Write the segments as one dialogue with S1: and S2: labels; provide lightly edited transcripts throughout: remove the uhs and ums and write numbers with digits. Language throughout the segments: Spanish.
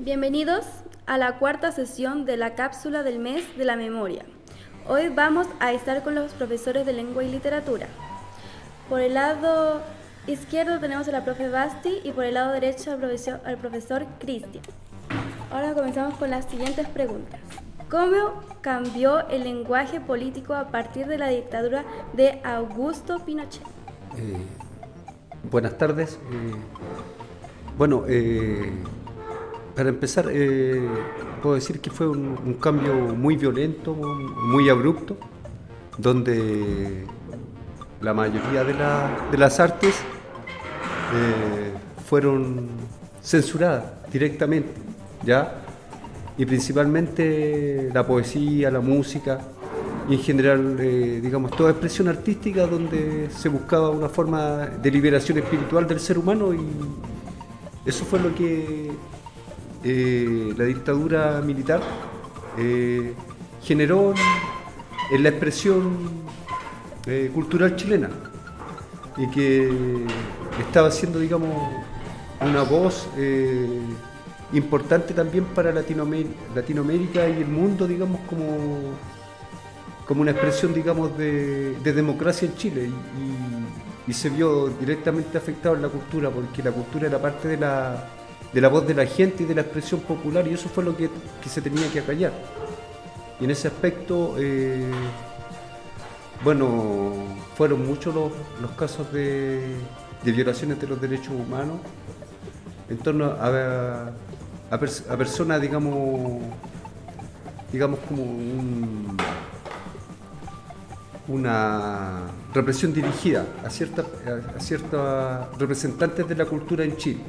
S1: Bienvenidos a la cuarta sesión de la cápsula del mes de la memoria. Hoy vamos a estar con los profesores de lengua y literatura. Por el lado izquierdo tenemos a la profe Basti y por el lado derecho al profesor Cristian. Ahora comenzamos con las siguientes preguntas. ¿Cómo cambió el lenguaje político a partir de la dictadura de Augusto Pinochet?
S2: Buenas tardes. Para empezar, puedo decir que fue un cambio muy violento, muy abrupto, donde la mayoría de las artes fueron censuradas directamente, ¿ya? Y principalmente la poesía, la música y en general, toda expresión artística donde se buscaba una forma de liberación espiritual del ser humano, y eso fue lo que la dictadura militar generó en la expresión cultural chilena, y que estaba siendo, una voz importante también para Latinoamérica y el mundo, como una expresión, de democracia en Chile, y se vio directamente afectado en la cultura, porque la cultura era parte de la voz de la gente y de la expresión popular, y eso fue lo que se tenía que acallar. Y en ese aspecto, fueron muchos los casos de violaciones de los derechos humanos en torno a personas, como una represión dirigida a ciertos representantes de la cultura en Chile.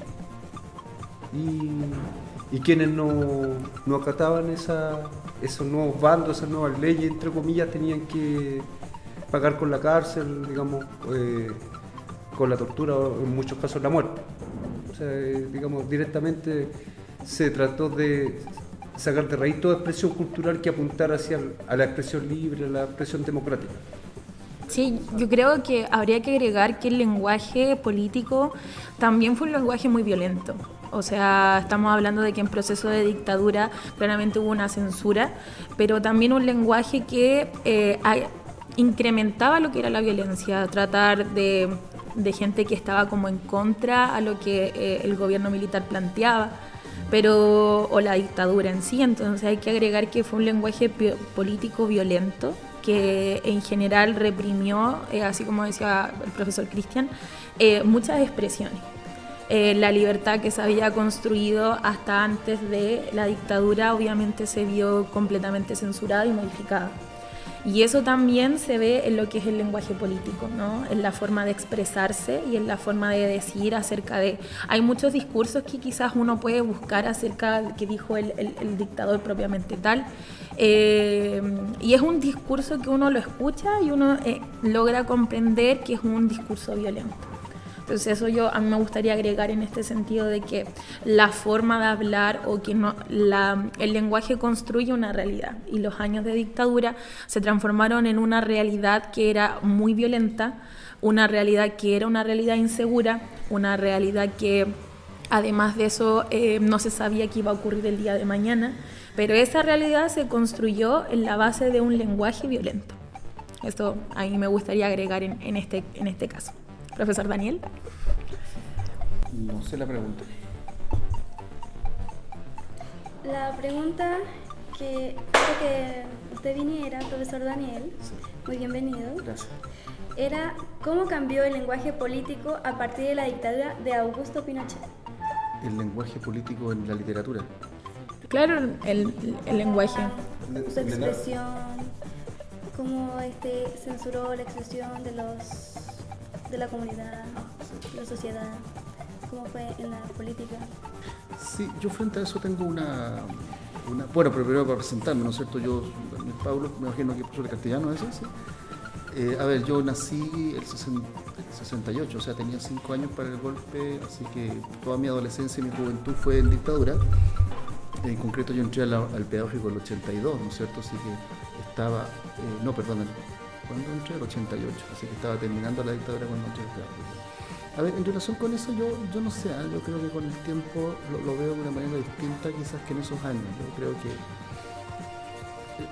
S2: Y quienes no acataban esos nuevos bandos, esas nuevas leyes, entre comillas, tenían que pagar con la cárcel, con la tortura o en muchos casos la muerte. O sea, directamente se trató de sacar de raíz toda expresión cultural que apuntara a la expresión libre, a la expresión democrática.
S3: Sí, yo creo que habría que agregar que el lenguaje político también fue un lenguaje muy violento. O sea, estamos hablando de que en proceso de dictadura claramente hubo una censura, pero también un lenguaje que incrementaba lo que era la violencia, tratar de gente que estaba como en contra a lo que el gobierno militar planteaba, o la dictadura en sí. Entonces hay que agregar que fue un lenguaje político violento que en general reprimió, así como decía el profesor Cristian, muchas expresiones. La libertad que se había construido hasta antes de la dictadura obviamente se vio completamente censurada y modificada. Y eso también se ve en lo que es el lenguaje político, ¿no? En la forma de expresarse y en la forma de decir acerca de... Hay muchos discursos que quizás uno puede buscar acerca de que dijo el dictador propiamente tal, y es un discurso que uno lo escucha y uno logra comprender que es un discurso violento. Entonces eso a mí me gustaría agregar en este sentido de que la forma de hablar o que el lenguaje construye una realidad, y los años de dictadura se transformaron en una realidad que era muy violenta, una realidad que era una realidad insegura, una realidad que además de eso no se sabía qué iba a ocurrir el día de mañana, pero esa realidad se construyó en la base de un lenguaje violento. Esto a mí me gustaría agregar en este caso. Profesor Daniel.
S4: No sé la pregunta.
S1: La pregunta que quiero que usted viniera, profesor Daniel, muy bienvenido.
S4: Gracias.
S1: Era ¿cómo cambió el lenguaje político a partir de la dictadura de Augusto Pinochet?
S4: El lenguaje político en la literatura.
S3: Claro, el lenguaje.
S1: Su expresión, cómo censuró la expresión de la comunidad, de la sociedad, cómo fue en la política.
S4: Sí, yo frente a eso tengo bueno, pero primero para presentarme, ¿no es cierto? Yo, Pablo, me imagino que profesor de castellano, ¿es eso? Yo nací el 68, o sea, tenía 5 años para el golpe, así que toda mi adolescencia y mi juventud fue en dictadura. En concreto yo entré al pedagógico el 82, ¿no es cierto? Así que estaba, ¿cuándo entré? El 88, así que estaba terminando la dictadura cuando entré al pedagógico. A ver, en relación con eso, yo no sé, yo creo que con el tiempo lo veo de una manera distinta quizás que en esos años. Yo creo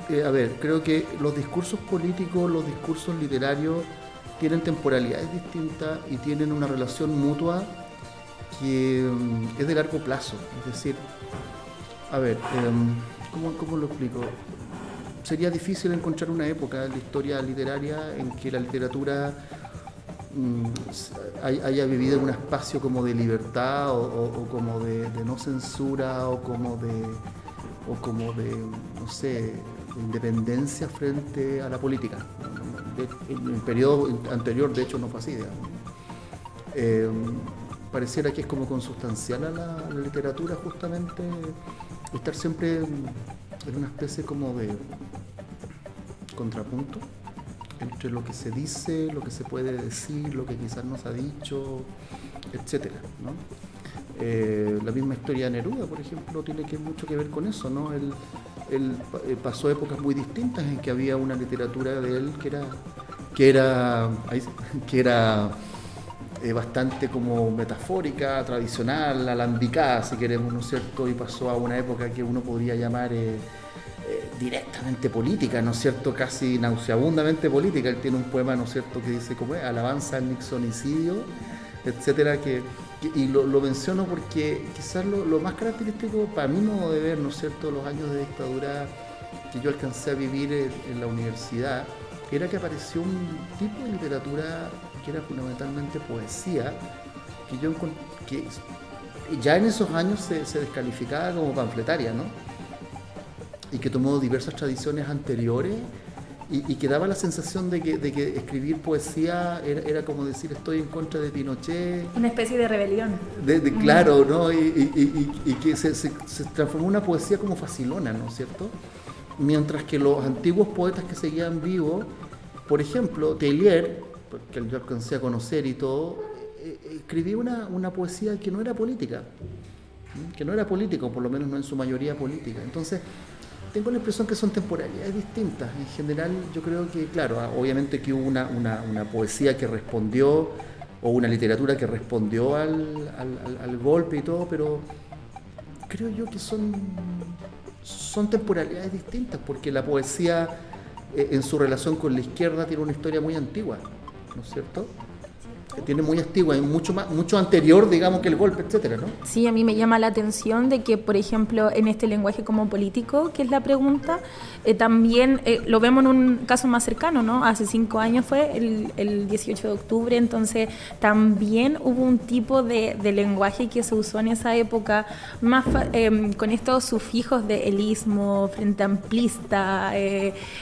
S4: que, creo que los discursos políticos, los discursos literarios tienen temporalidades distintas y tienen una relación mutua que es de largo plazo. Es decir, a ver, ¿cómo lo explico? Sería difícil encontrar una época en la historia literaria en que la literatura haya vivido en un espacio como de libertad o como de no censura o como de no sé, de independencia frente a la política. En el periodo anterior, de hecho, no fue así, digamos. Pareciera que es como consustancial a la literatura justamente estar siempre en una especie como de contrapunto entre lo que se dice, lo que se puede decir, lo que quizás no se ha dicho, etcétera, ¿no? La misma historia de Neruda, por ejemplo, tiene mucho que ver con eso, ¿no? Él pasó épocas muy distintas en que había una literatura de él que era bastante como metafórica, tradicional, alambicada, si queremos, ¿no es cierto? Y pasó a una época que uno podría llamar directamente política, ¿no es cierto? Casi nauseabundamente política. Él tiene un poema, ¿no es cierto?, que dice como alabanza al nixonicidio, etcétera, y lo menciono porque quizás lo más característico para mí, no de ver, ¿no es cierto?, los años de dictadura que yo alcancé a vivir en la universidad, era que apareció un tipo de literatura que era fundamentalmente poesía, que ya en esos años se descalificaba como panfletaria, ¿no? Y que tomó diversas tradiciones anteriores y que daba la sensación de que escribir poesía era como decir estoy en contra de Pinochet.
S3: Una especie de rebelión.
S4: Claro, ¿no? Y que se transformó en una poesía como facilona, ¿no es cierto? Mientras que los antiguos poetas que seguían vivos, por ejemplo, Teillier, que yo alcancé a conocer y todo, escribía una poesía que no era política, o por lo menos no en su mayoría política. Entonces, tengo la impresión que son temporalidades distintas. En general, yo creo que, claro, obviamente que hubo una poesía que respondió, o una literatura que respondió al golpe y todo, pero creo yo que son temporalidades distintas, porque la poesía, en su relación con la izquierda, tiene una historia muy antigua, ¿no es cierto? Tiene muy antigua, mucho anterior, digamos, que el golpe, etcétera, ¿no?
S3: Sí, a mí me llama la atención de que, por ejemplo, en este lenguaje como político, que es la pregunta, también lo vemos en un caso más cercano, ¿no? Hace 5 años fue el 18 de octubre, entonces también hubo un tipo de lenguaje que se usó en esa época, más con estos sufijos de elismo, frente amplista,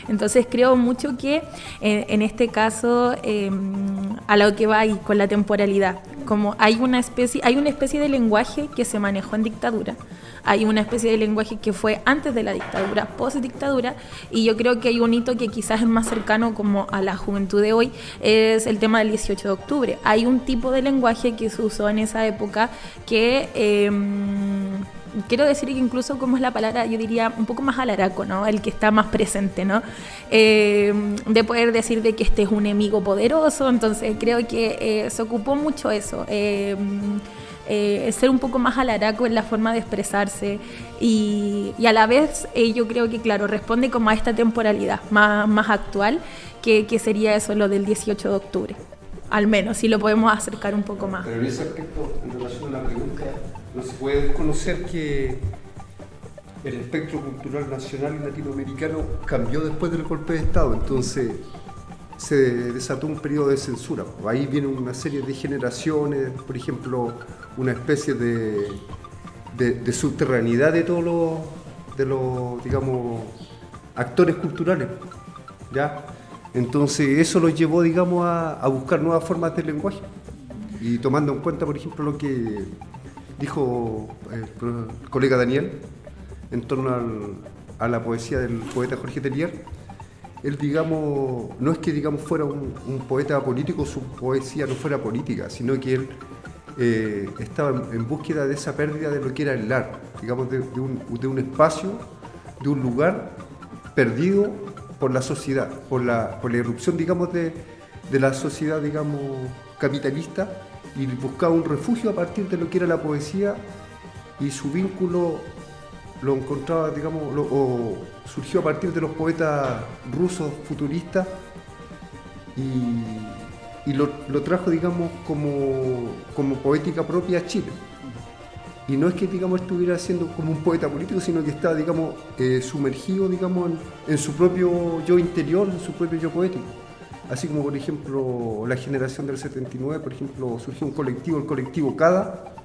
S3: entonces creo mucho que en este caso, a lo que va ahí con la temporalidad, como hay una especie de lenguaje que se manejó en dictadura, hay una especie de lenguaje que fue antes de la dictadura, post-dictadura, y yo creo que hay un hito que quizás es más cercano como a la juventud de hoy, es el tema del 18 de octubre. Hay un tipo de lenguaje que se usó en esa época que quiero decir que incluso, como es la palabra, yo diría un poco más alaraco, ¿no? El que está más presente, ¿no? De poder decir de que este es un enemigo poderoso, entonces creo que se ocupó mucho eso, ser un poco más alaraco en la forma de expresarse y a la vez yo creo que, claro, responde como a esta temporalidad más actual, que sería eso, lo del 18 de octubre. Al menos, si lo podemos acercar un poco más.
S2: Pero en ese aspecto, en relación a la pregunta, no se puede desconocer que el espectro cultural nacional y latinoamericano cambió después del golpe de Estado, entonces se desató un periodo de censura. Ahí viene una serie de generaciones, por ejemplo, una especie de subterraneidad de todos los digamos, actores culturales, ¿ya? Entonces eso los llevó, digamos, a buscar nuevas formas de lenguaje. Y tomando en cuenta, por ejemplo, lo que dijo el colega Daniel en torno a la poesía del poeta Jorge Teillier, él, digamos, no es que, digamos, fuera un poeta político, su poesía no fuera política, sino que él estaba en búsqueda de esa pérdida de lo que era el arte, digamos, de un espacio, de un lugar perdido por la sociedad, por la irrupción, digamos, de la sociedad, digamos, capitalista, y buscaba un refugio a partir de lo que era la poesía, y su vínculo lo encontraba, digamos, o surgió a partir de los poetas rusos futuristas, y lo trajo, digamos, como poética propia a Chile. Y no es que, digamos, estuviera siendo como un poeta político, sino que estaba, digamos, sumergido, digamos, en su propio yo interior, en su propio yo poético. Así como, por ejemplo, la generación del 79, por ejemplo, surgió un colectivo, el colectivo CADA,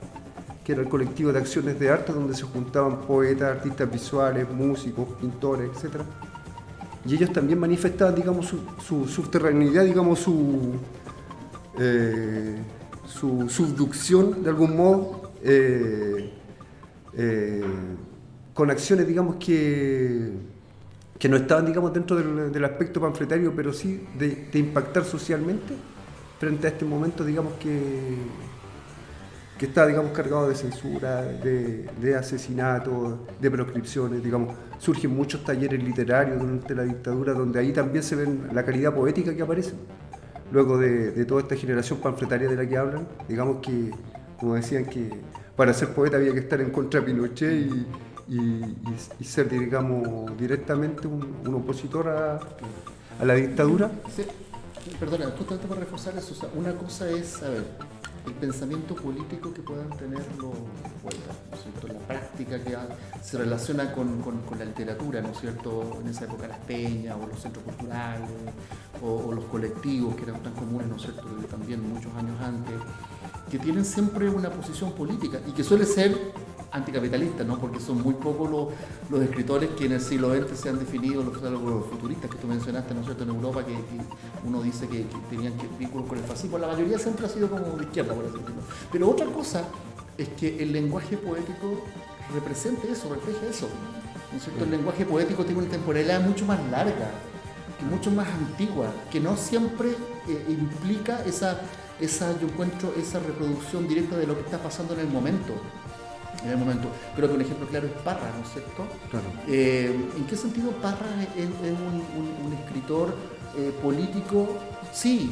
S2: que era el colectivo de acciones de arte, donde se juntaban poetas, artistas visuales, músicos, pintores, etc. Y ellos también manifestaban, digamos, su subterraneidad, digamos, su subducción, de algún modo, con acciones, digamos, que no estaban, digamos, dentro del aspecto panfletario, pero sí de impactar socialmente frente a este momento, digamos, que está, digamos, cargado de censura, de asesinatos, de proscripciones, digamos. Surgen muchos talleres literarios durante la dictadura, donde ahí también se ven la calidad poética que aparece. Luego de toda esta generación panfletaria de la que hablan, digamos que, como decían, que para ser poeta había que estar en contra de Pinochet y ser, digamos, directamente un opositor a la dictadura.
S4: Sí, perdona, justamente para reforzar eso, o sea, una cosa es, a ver, el pensamiento político que puedan tener los poetas, ¿no es cierto? La práctica que se relaciona con la literatura, ¿no es cierto? En esa época las peñas o los centros culturales o los colectivos que eran tan comunes, ¿no es cierto? Desde también muchos años antes, que tienen siempre una posición política y que suele ser anticapitalista, ¿no? Porque son muy pocos los escritores que en el siglo XX se han definido, los futuristas que tú mencionaste, ¿no es cierto?, en Europa, que uno dice que tenían vínculos con el fascismo. La mayoría siempre ha sido como de izquierda, por así decirlo. Pero otra cosa es que el lenguaje poético represente eso, refleje eso, ¿no es cierto? El lenguaje poético tiene una temporalidad mucho más larga, mucho más antigua, que no siempre implica yo encuentro esa reproducción directa de lo que está pasando en el momento. Creo que un ejemplo claro es Parra, ¿no es cierto?
S2: Claro.
S4: ¿En qué sentido Parra es un escritor político? Sí,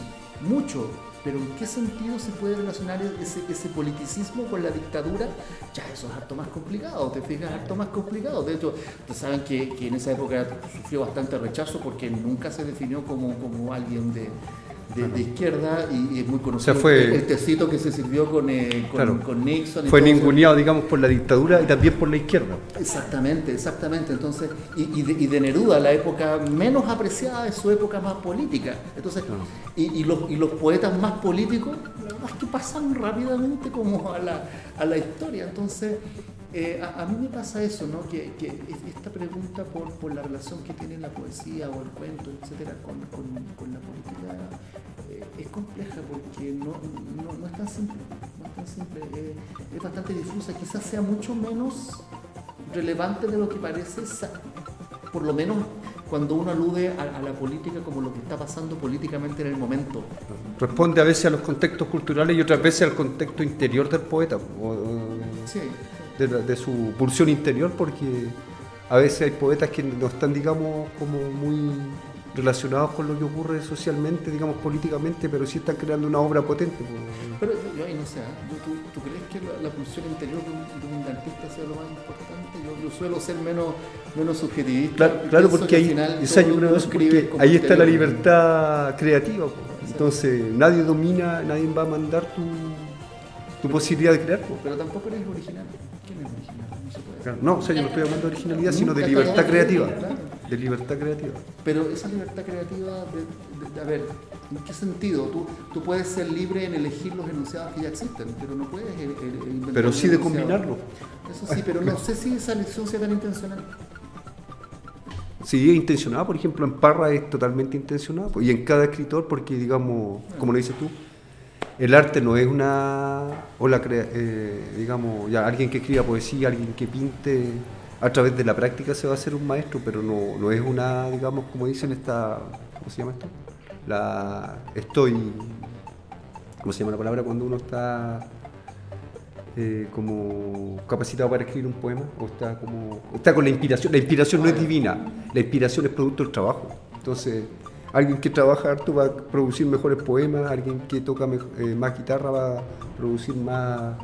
S4: mucho, pero ¿en qué sentido se puede relacionar ese politicismo con la dictadura? Ya, eso es harto más complicado, te fijas, harto más complicado. De hecho, ustedes saben que en esa época sufrió bastante rechazo porque nunca se definió como alguien de izquierda, y es muy conocido, o sea, el tecito que se sirvió con Nixon.
S2: Fue ninguneado, digamos, por la dictadura y también por la izquierda.
S4: Exactamente. Entonces, y de Neruda, la época menos apreciada es su época más política. Entonces, y los poetas más políticos, la verdad es que pasan rápidamente como a la historia. Entonces, a mí me pasa eso, ¿no? Que esta pregunta por la relación que tiene la poesía o el cuento, etcétera, con la política es compleja, porque no es tan simple, es bastante difusa, quizás sea mucho menos relevante de lo que parece, por lo menos cuando uno alude a la política como lo que está pasando políticamente en el momento.
S2: Responde a veces a los contextos culturales y otras veces al contexto interior del poeta,
S4: sí.
S2: de su pulsión interior, porque a veces hay poetas que no están, digamos, como muy relacionados con lo que ocurre socialmente, digamos, políticamente, pero sí están creando una obra potente.
S4: Pero yo ahí no sé, ¿tú crees que la pulsión interior de un artista sea lo más importante? Yo suelo ser menos subjetivista.
S2: Claro, porque ahí está la libertad creativa. Entonces nadie domina, nadie va a mandar tu posibilidad de crear.
S4: Pero tampoco eres original. ¿Quién es original? No se puede.
S2: Claro, no, o sea, yo no estoy hablando de originalidad, sino de libertad creativa. Claro. De libertad creativa.
S4: Pero esa libertad creativa, a ver, ¿en qué sentido? Tú puedes ser libre en elegir los enunciados que ya existen, pero no puedes inventar.
S2: Pero sí de combinarlo.
S4: Eso sí, pero no sé si esa elección sea tan intencional.
S2: Sí, es intencionada, por ejemplo, en Parra es totalmente intencionada, y en cada escritor, porque, digamos, como lo dices tú, el arte no es digamos, ya alguien que escriba poesía, alguien que pinte. A través de la práctica se va a hacer un maestro, pero no es una, digamos, como dicen ¿cómo se llama esto? ¿Cómo se llama la palabra cuando uno está como capacitado para escribir un poema? O está con la inspiración. La inspiración no es divina, la inspiración es producto del trabajo. Entonces, alguien que trabaja harto va a producir mejores poemas, alguien que toca más guitarra va a producir más,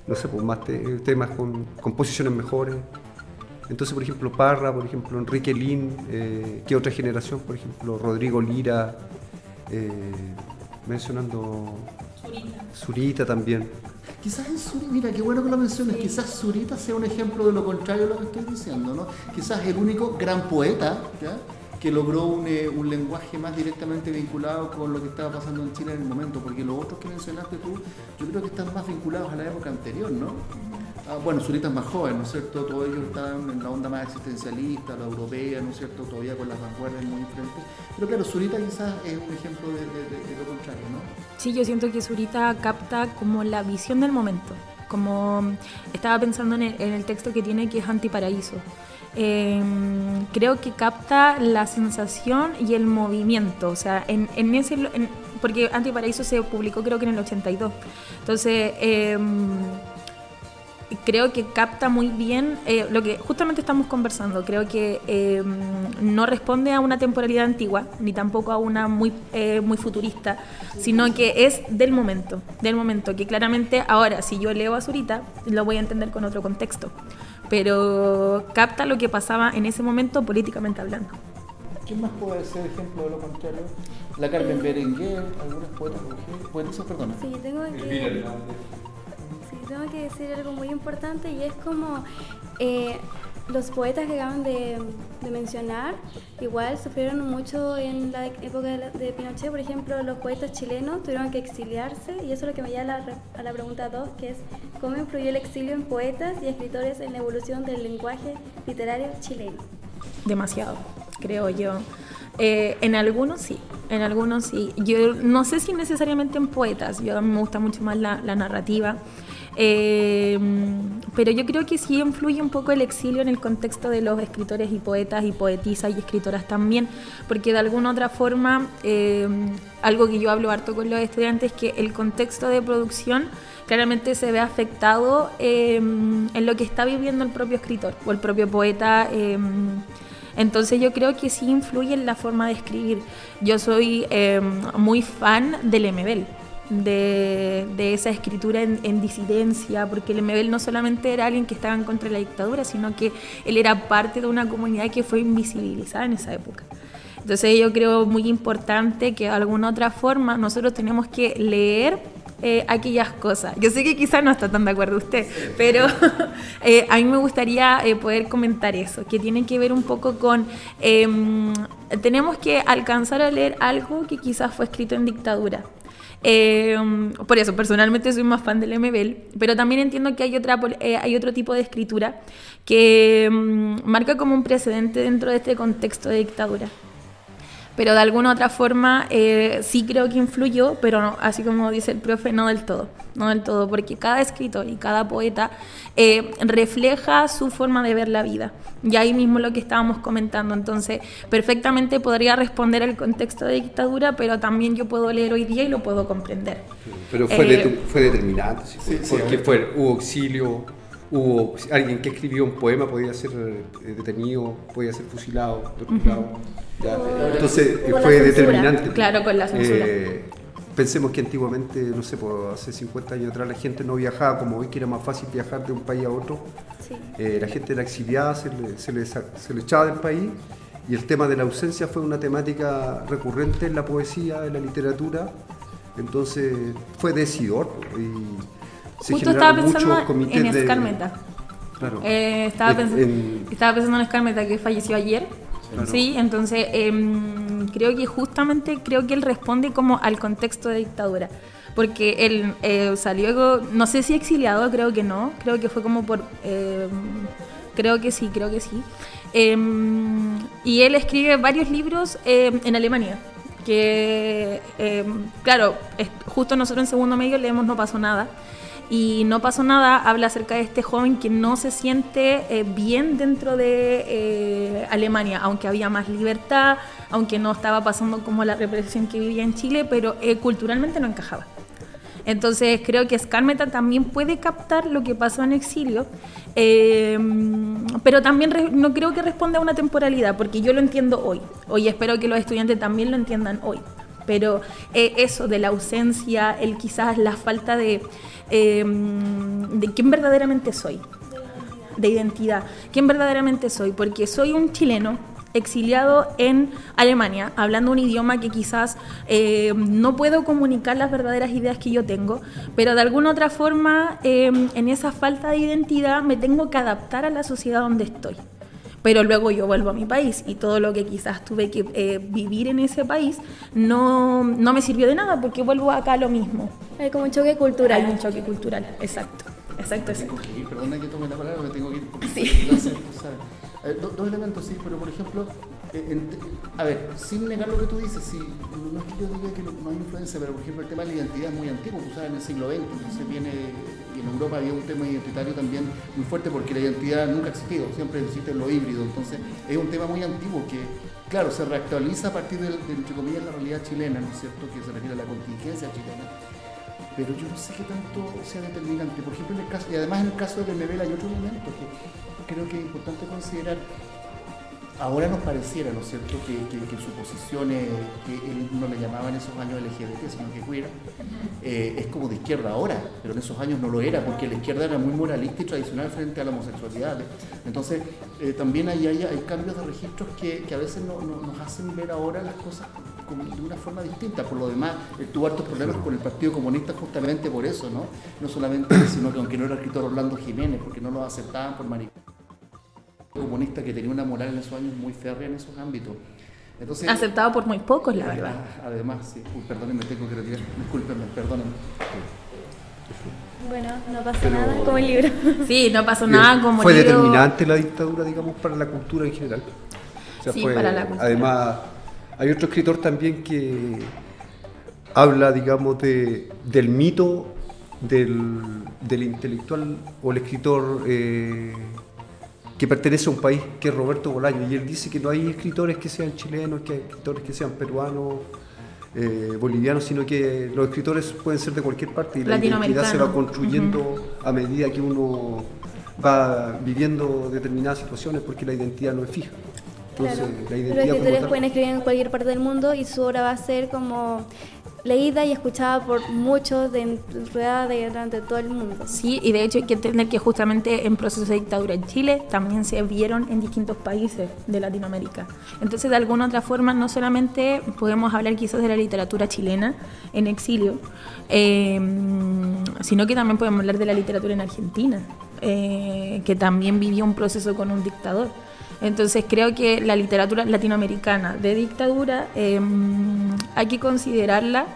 S2: no sé, pues más temas con composiciones mejores. Entonces, por ejemplo, Parra, por ejemplo, Enrique Lin, que otra generación, por ejemplo, Rodrigo Lira, mencionando Zurita también.
S4: Quizás en Zurita, mira, qué bueno que lo menciones, quizás Zurita sea un ejemplo de lo contrario de lo que estoy diciendo, ¿no? Quizás el único gran poeta, ¿ya?, que logró un lenguaje más directamente vinculado con lo que estaba pasando en Chile en el momento, porque los otros que mencionaste tú, yo creo que están más vinculados a la época anterior, ¿no? Bueno, Zurita es más joven, ¿no es cierto? Todos ellos estaban en la onda más existencialista, la europea, ¿no es cierto? Todavía con las vanguardias muy diferentes. Pero claro, Zurita quizás es un ejemplo de lo contrario, ¿no?
S3: Sí, yo siento que Zurita capta como la visión del momento, como estaba pensando en el texto que tiene, que es Antiparaíso. Creo que capta la sensación y el movimiento, o sea, porque Antiparaíso se publicó creo que en el 82, entonces creo que capta muy bien lo que justamente estamos conversando. Creo que no responde a una temporalidad antigua, ni tampoco a una muy futurista, sino que es del momento, que claramente ahora, si yo leo a Zurita, lo voy a entender con otro contexto, pero capta lo que pasaba en ese momento políticamente hablando.
S4: ¿Quién más puede ser ejemplo de lo contrario? La Carmen Berenguer, algunas poetas, perdona.
S1: Sí, tengo que decir algo muy importante, y es como los poetas que acaban de mencionar igual sufrieron mucho en la época de Pinochet. Por ejemplo, los poetas chilenos tuvieron que exiliarse, y eso es lo que me lleva a la pregunta 2, que es ¿cómo influyó el exilio en poetas y escritores en la evolución del lenguaje literario chileno?
S3: Demasiado, creo yo. En algunos sí. Yo no sé si necesariamente en poetas, a mí me gusta mucho más la narrativa, pero yo creo que sí influye un poco el exilio en el contexto de los escritores y poetas y poetisas y escritoras también, porque de alguna otra forma, algo que yo hablo harto con los estudiantes, que el contexto de producción claramente se ve afectado en lo que está viviendo el propio escritor o el propio poeta. Entonces yo creo que sí influye en la forma de escribir. Yo soy muy fan del Lemebel, de esa escritura en disidencia, porque Lemebel no solamente era alguien que estaba en contra de la dictadura, sino que él era parte de una comunidad que fue invisibilizada en esa época. Entonces yo creo muy importante que de alguna otra forma nosotros tenemos que leer aquellas cosas. Yo sé que quizás no está tan de acuerdo usted, pero a mí me gustaría poder comentar eso, que tiene que ver un poco con tenemos que alcanzar a leer algo que quizás fue escrito en dictadura. Por eso, personalmente soy más fan del Lemebel, pero también entiendo que hay otro tipo de escritura que marca como un precedente dentro de este contexto de dictadura. Pero de alguna otra forma sí creo que influyó, pero no, así como dice el profe, no del todo, porque cada escritor y cada poeta refleja su forma de ver la vida. Y ahí mismo lo que estábamos comentando, entonces perfectamente podría responder al contexto de dictadura, pero también yo puedo leer hoy día y lo puedo comprender.
S2: Pero fue determinante, ¿sí? Porque hubo exilio, hubo alguien que escribió un poema, podía ser detenido, podía ser fusilado, torturado. Entonces fue determinante.
S3: Claro, con la censura.
S2: Pensemos que antiguamente, no sé, hace 50 años atrás la gente no viajaba como hoy, que era más fácil viajar de un país a otro.
S1: Sí.
S2: La gente era exiliada, se le echaba del país, y el tema de la ausencia fue una temática recurrente en la poesía, en la literatura. Entonces fue decidor, y se
S3: justo estaba
S2: generaron
S3: pensando
S2: muchos comités
S3: en Escarmeta.
S2: Claro.
S3: Estaba pensando en Escarmeta, que falleció ayer. Claro. Sí, entonces creo que él responde como al contexto de dictadura, porque él salió, no sé si exiliado, creo que no, creo que fue como por, creo que sí, y él escribe varios libros en Alemania, que claro, justo nosotros en segundo medio leemos No pasó nada. Y No pasó nada habla acerca de este joven que no se siente bien dentro de Alemania, aunque había más libertad, aunque no estaba pasando como la represión que vivía en Chile, pero culturalmente no encajaba. Entonces creo que Escarmeta también puede captar lo que pasó en exilio, pero también no creo que responda a una temporalidad, porque yo lo entiendo hoy. Hoy espero que los estudiantes también lo entiendan hoy. Pero eso de la ausencia, quizás la falta de quién verdaderamente soy, de identidad, quién verdaderamente soy, porque soy un chileno exiliado en Alemania, hablando un idioma que quizás no puedo comunicar las verdaderas ideas que yo tengo, pero de alguna otra forma en esa falta de identidad me tengo que adaptar a la sociedad donde estoy. Pero luego yo vuelvo a mi país y todo lo que quizás tuve que vivir en ese país no me sirvió de nada porque vuelvo acá a lo mismo.
S1: Hay como un choque cultural.
S3: Hay un choque cultural, exacto.
S4: Perdona que tome la palabra, me tengo que ir.
S3: Sí.
S4: Dos elementos, sí, pero por ejemplo, a ver, sin negar lo que tú dices, sí, no es que yo diga que no hay influencia, pero por ejemplo el tema de la identidad es muy antiguo, tú sabes, en el siglo XX, entonces y en Europa había un tema identitario también muy fuerte porque la identidad nunca ha existido, siempre existe lo híbrido, entonces es un tema muy antiguo que, claro, se reactualiza a partir de entre comillas, la realidad chilena, ¿no es cierto?, que se refiere a la contingencia chilena. Pero yo no sé qué tanto sea determinante. Por ejemplo, y además en el caso de Lemebel hay otro elemento que creo que es importante considerar. Ahora nos pareciera, ¿no es cierto?, que su posición, que él no le llamaba en esos años LGBT, sino que queer, es como de izquierda ahora, pero en esos años no lo era, porque la izquierda era muy moralista y tradicional frente a la homosexualidad. Entonces, también hay cambios de registros que a veces nos hacen ver ahora las cosas de una forma distinta. Por lo demás, tuvo hartos problemas con el Partido Comunista justamente por eso, ¿no? No solamente, sino que aunque no era el escritor Orlando Jiménez, porque no lo aceptaban por comunista que tenía una moral en esos años muy férrea en esos ámbitos. Entonces,
S3: aceptado por muy pocos, la verdad.
S4: Además, sí. Perdónenme, tengo que retirar. Discúlpenme, perdónenme.
S1: Bueno, no pasa nada como el libro.
S3: Sí, no pasó nada como
S2: fue
S3: el libro.
S2: Fue determinante la dictadura, digamos, para la cultura en general. O sea,
S3: sí, para la cultura.
S2: Además, hay otro escritor también que habla, digamos, del mito del intelectual o el escritor que pertenece a un país, que es Roberto Bolaño, y él dice que no hay escritores que sean chilenos, que hay escritores que sean peruanos, bolivianos, sino que los escritores pueden ser de cualquier parte y la identidad se va construyendo a medida que uno va viviendo determinadas situaciones, porque la identidad no es fija. Entonces,
S1: claro.
S2: la identidad
S1: Los escritores
S2: tal,
S1: pueden escribir en cualquier parte del mundo y su obra va a ser como leída y escuchada por muchos rueda durante todo el mundo.
S3: Sí, y de hecho hay que entender que justamente en procesos de dictadura en Chile también se vieron en distintos países de Latinoamérica. Entonces, de alguna otra forma, no solamente podemos hablar quizás de la literatura chilena en exilio, sino que también podemos hablar de la literatura en Argentina, que también vivió un proceso con un dictador. Entonces creo que la literatura latinoamericana de dictadura hay que considerarla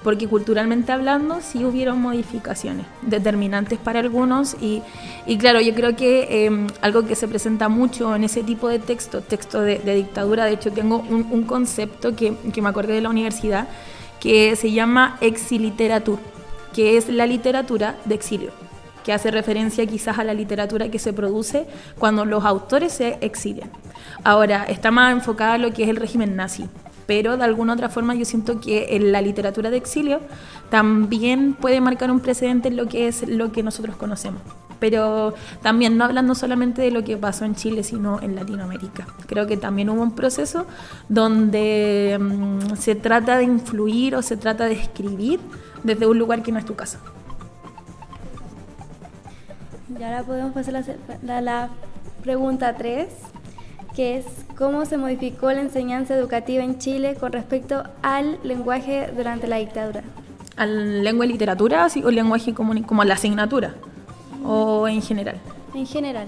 S3: porque culturalmente hablando sí hubieron modificaciones determinantes para algunos y claro, yo creo que algo que se presenta mucho en ese tipo de texto de dictadura, de hecho tengo un concepto que me acordé de la universidad que se llama exiliteratura, que es la literatura de exilio, que hace referencia quizás a la literatura que se produce cuando los autores se exilian. Ahora, está más enfocada a lo que es el régimen nazi, pero de alguna otra forma yo siento que en la literatura de exilio también puede marcar un precedente en lo que es lo que nosotros conocemos. Pero también no hablando solamente de lo que pasó en Chile, sino en Latinoamérica. Creo que también hubo un proceso donde se trata de influir o se trata de escribir desde un lugar que no es tu casa.
S1: Y ahora podemos pasar a la pregunta 3, que es ¿cómo se modificó la enseñanza educativa en Chile con respecto al lenguaje durante la dictadura?
S3: ¿Al lengua y literatura o lenguaje como la asignatura? ¿O en general?
S1: En general.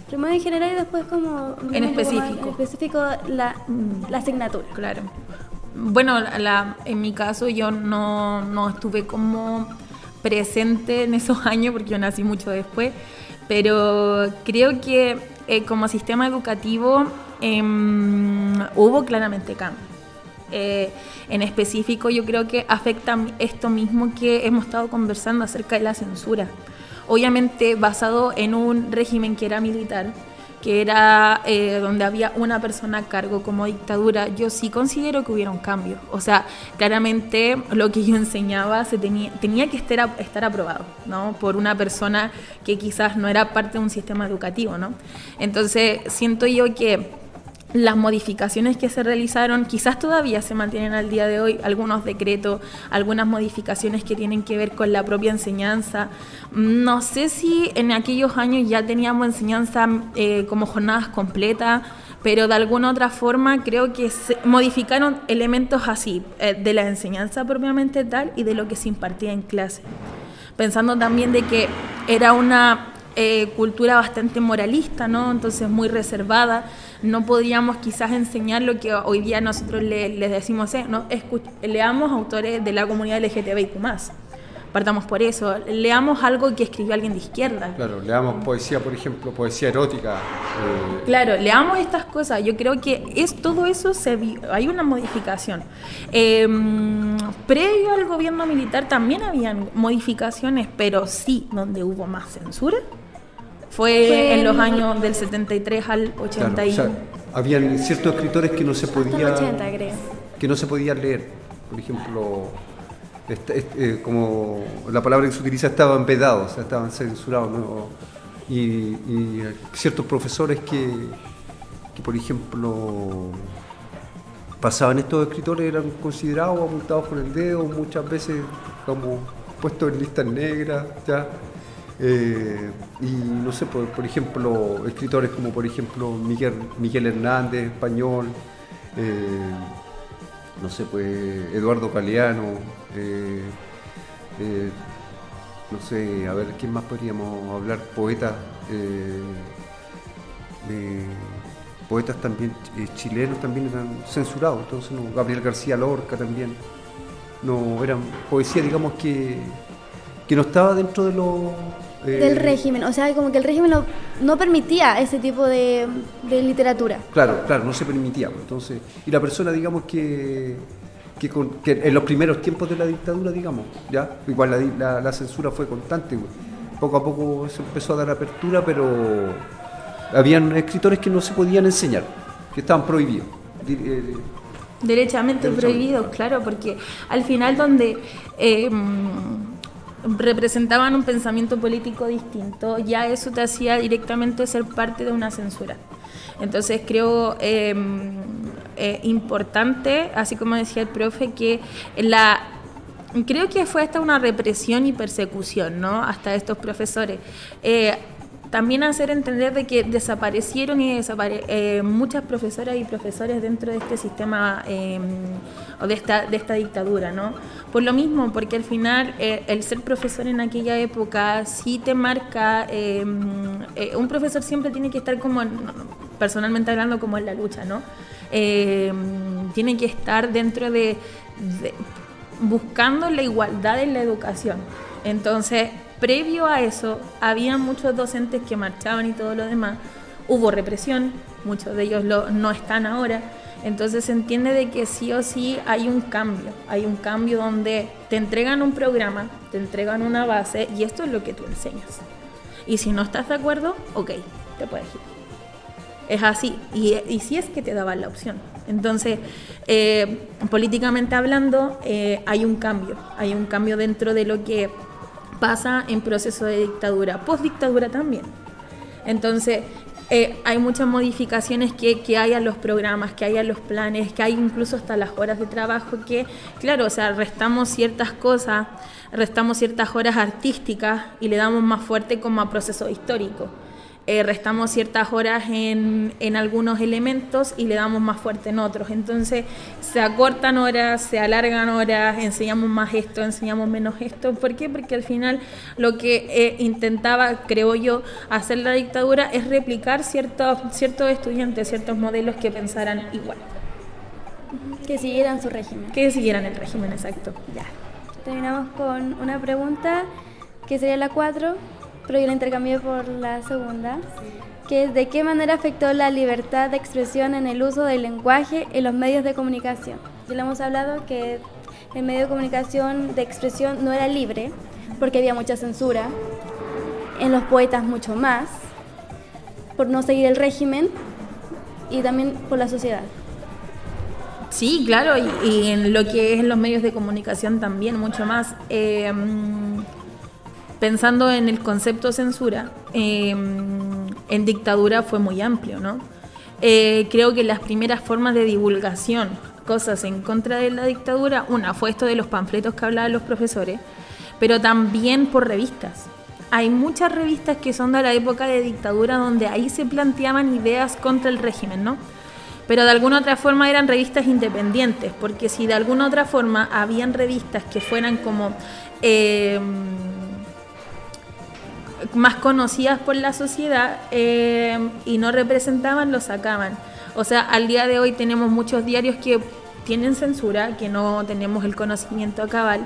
S1: Primero en general y después como...
S3: En específico.
S1: En específico la asignatura.
S3: Claro. Bueno, en mi caso yo no estuve como presente en esos años porque yo nací mucho después, pero creo que como sistema educativo hubo claramente cambios. En específico yo creo que afecta esto mismo que hemos estado conversando acerca de la censura. Obviamente basado en un régimen que era militar, que era donde había una persona a cargo como dictadura, yo sí considero que hubiera un cambio. O sea, claramente lo que yo enseñaba tenía que estar aprobado, ¿no? Por una persona que quizás no era parte de un sistema educativo, ¿no? Entonces, siento yo que las modificaciones que se realizaron quizás todavía se mantienen al día de hoy, algunos decretos, algunas modificaciones que tienen que ver con la propia enseñanza. No sé si en aquellos años ya teníamos enseñanza como jornadas completas, pero de alguna otra forma creo que se modificaron elementos así, de la enseñanza propiamente tal y de lo que se impartía en clase. Pensando también de que era una cultura bastante moralista, ¿no? Entonces muy reservada, no podíamos quizás enseñar lo que hoy día nosotros les decimos, ¿no? Leamos autores de la comunidad LGTBIQ+, partamos por eso, leamos algo que escribió alguien de izquierda.
S2: Claro, leamos poesía, por ejemplo, poesía erótica.
S3: Claro, leamos estas cosas, yo creo que todo eso hay una modificación. Previo al gobierno militar también habían modificaciones, pero sí, donde hubo más censura fue en los años del 73 al 80.
S2: Claro, o sea, habían ciertos escritores que no se podían,
S1: 80, creo.
S2: que no se podían leer. Por ejemplo, como la palabra que se utiliza, estaban vedados, o sea, estaban censurados, ¿no? Y ciertos profesores que, por ejemplo, pasaban estos escritores eran considerados apuntados con el dedo, muchas veces como puestos en listas negras, ¿ya? Y no sé, por ejemplo, escritores como por ejemplo Miguel Hernández, español, no sé, pues Eduardo Galeano, no sé, a ver, ¿quién más podríamos hablar? Poetas también chilenos también eran censurados, entonces no, Gabriel García Lorca también, no, eran poesía, digamos, que no estaba dentro de los
S1: del régimen, o sea, como que el régimen no permitía ese tipo de literatura.
S2: Claro, no se permitía. Entonces, y la persona, digamos, que en los primeros tiempos de la dictadura, digamos, ya, igual la censura fue constante, güey. Poco a poco se empezó a dar apertura, pero habían escritores que no se podían enseñar, que estaban prohibidos.
S3: Derechamente prohibidos, claro, porque al final donde representaban un pensamiento político distinto, ya eso te hacía directamente ser parte de una censura. Entonces creo importante, así como decía el profe, que creo que fue hasta una represión y persecución, ¿no? Hasta estos profesores. También hacer entender de que desaparecieron muchas profesoras y profesores dentro de este sistema o de esta dictadura, ¿no? Por lo mismo, porque al final el ser profesor en aquella época sí te marca, un profesor siempre tiene que estar como, personalmente hablando, como en la lucha, ¿no? Tiene que estar dentro de buscando la igualdad en la educación. Entonces, previo a eso, había muchos docentes que marchaban y todo lo demás. Hubo represión, muchos de ellos no están ahora. Entonces se entiende de que sí o sí hay un cambio donde te entregan un programa, te entregan una base y esto es lo que tú enseñas. Y si no estás de acuerdo, ok, te puedes ir. Es así, y si es que te daban la opción. Entonces, políticamente hablando, hay un cambio dentro de lo que pasa en proceso de dictadura, postdictadura también. Entonces, hay muchas modificaciones que hay a los programas, que hay a los planes, que hay incluso hasta las horas de trabajo, que, claro, o sea, restamos ciertas cosas, restamos ciertas horas artísticas y le damos más fuerte como a proceso histórico. Restamos ciertas horas en algunos elementos y le damos más fuerte en otros. Entonces se acortan horas, se alargan horas, enseñamos más esto, enseñamos menos esto. ¿Por qué? Porque al final lo que intentaba, creo yo, hacer la dictadura es replicar ciertos estudiantes, ciertos modelos que pensaran igual.
S1: Que siguieran su régimen.
S3: Que siguieran el régimen, exacto.
S1: Ya. Terminamos con una pregunta que sería la 4. Pero yo la intercambié por la segunda, que es: ¿de qué manera afectó la libertad de expresión en el uso del lenguaje en los medios de comunicación? Ya le hemos hablado que el medio de comunicación de expresión no era libre, porque había mucha censura, en los poetas mucho más, por no seguir el régimen y también por la sociedad.
S3: Sí, claro, y en lo que es en los medios de comunicación también, mucho más. Pensando en el concepto censura, en dictadura fue muy amplio, ¿no? Creo que las primeras formas de divulgación, cosas en contra de la dictadura, una fue esto de los panfletos que hablaban los profesores, pero también por revistas. Hay muchas revistas que son de la época de dictadura donde ahí se planteaban ideas contra el régimen, ¿no? Pero de alguna otra forma eran revistas independientes, porque si de alguna otra forma habían revistas que fueran como más conocidas por la sociedad y no representaban, lo sacaban. O sea, al día de hoy tenemos muchos diarios que tienen censura, que no tenemos el conocimiento cabal,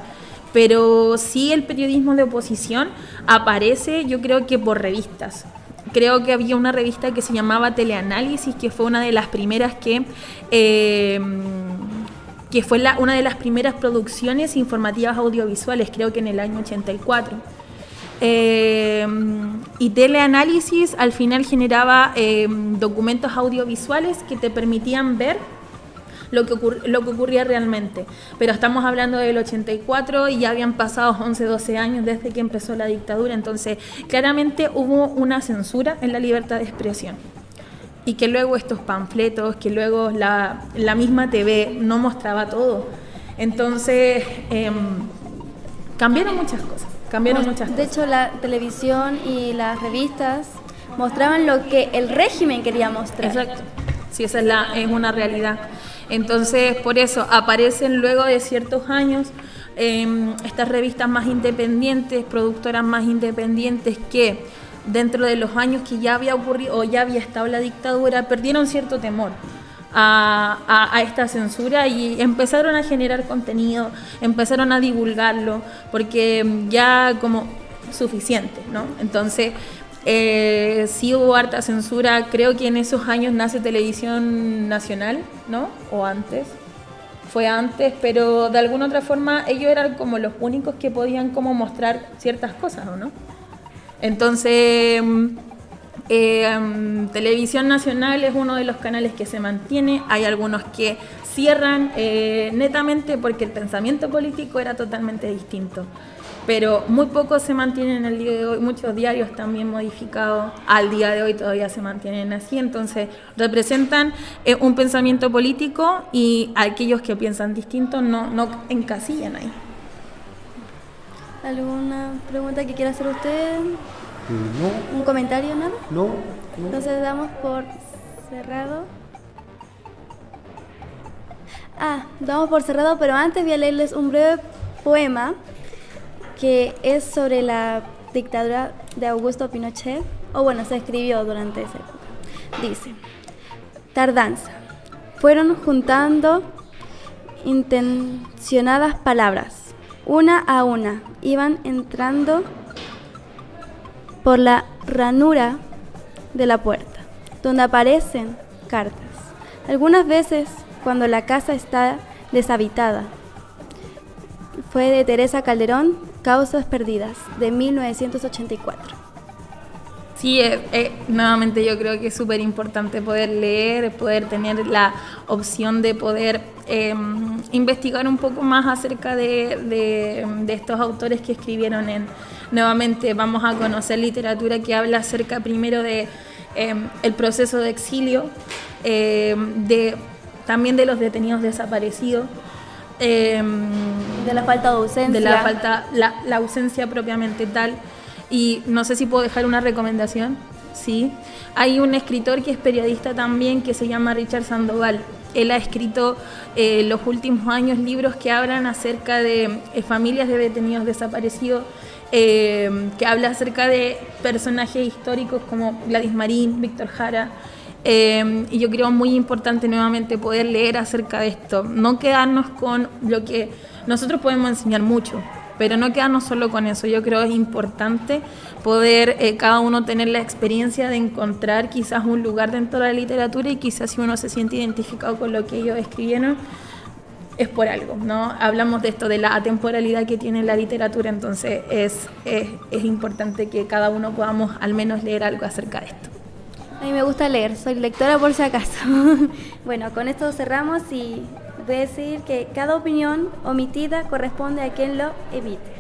S3: pero sí el periodismo de oposición aparece, yo creo que por revistas. Creo que había una revista que se llamaba Teleanálisis, que fue una de las primeras que fue una de las primeras producciones informativas audiovisuales, creo que en el año 84. Y Teleanálisis al final generaba documentos audiovisuales que te permitían ver lo que ocurría realmente. Pero estamos hablando del 84 y ya habían pasado 11, 12 años desde que empezó la dictadura, entonces claramente hubo una censura en la libertad de expresión. Y que luego estos panfletos, que luego la misma TV no mostraba todo. Entonces cambiaron muchas cosas.
S1: De hecho, la televisión y las revistas mostraban lo que el régimen quería mostrar.
S3: Exacto. Sí, esa es una realidad. Entonces, por eso aparecen luego de ciertos años estas revistas más independientes, productoras más independientes que dentro de los años que ya había ocurrido o ya había estado la dictadura, perdieron cierto temor a esta censura y empezaron a generar contenido, empezaron a divulgarlo, porque ya como suficiente, ¿no? Entonces, sí hubo harta censura, creo que en esos años nace Televisión Nacional, ¿no? O antes, fue antes, pero de alguna otra forma ellos eran como los únicos que podían como mostrar ciertas cosas, ¿o no? Entonces, Televisión Nacional es uno de los canales que se mantiene, hay algunos que cierran netamente porque el pensamiento político era totalmente distinto. Pero muy pocos se mantienen el día de hoy, muchos diarios también modificados al día de hoy todavía se mantienen así, entonces representan un pensamiento político y aquellos que piensan distinto no encasillan ahí.
S1: ¿Alguna pregunta que quiera hacer usted?
S2: No.
S1: ¿Un comentario, nada?
S2: No.
S1: Entonces damos por cerrado. Damos por cerrado, pero antes voy a leerles un breve poema que es sobre la dictadura de Augusto Pinochet, se escribió durante esa época. Dice: tardanza. Fueron juntando intencionadas palabras, una a una, iban entrando por la ranura de la puerta, donde aparecen cartas. Algunas veces, cuando la casa está deshabitada. Fue de Teresa Calderón, Causas perdidas, de 1984.
S3: Sí, nuevamente yo creo que es súper importante poder leer, poder tener la opción de poder investigar un poco más acerca de estos autores que escribieron nuevamente vamos a conocer literatura que habla acerca primero de el proceso de exilio, también de los detenidos desaparecidos,
S1: de la falta de ausencia.
S3: De la ausencia propiamente tal. Y no sé si puedo dejar una recomendación. Sí. Hay un escritor que es periodista también que se llama Richard Sandoval. Él ha escrito los últimos años libros que hablan acerca de familias de detenidos desaparecidos, que habla acerca de personajes históricos como Gladys Marín, Víctor Jara. Y yo creo muy importante nuevamente poder leer acerca de esto, no quedarnos con lo que nosotros podemos enseñar mucho, pero no quedarnos solo con eso. Yo creo que es importante poder cada uno tener la experiencia de encontrar quizás un lugar dentro de la literatura y quizás si uno se siente identificado con lo que ellos escribieron es por algo, ¿no? Hablamos de esto, de la atemporalidad que tiene la literatura, entonces es importante que cada uno podamos al menos leer algo acerca de esto.
S1: A mí me gusta leer, soy lectora por si acaso. Bueno, con esto cerramos y voy a decir que cada opinión omitida corresponde a quien lo emite.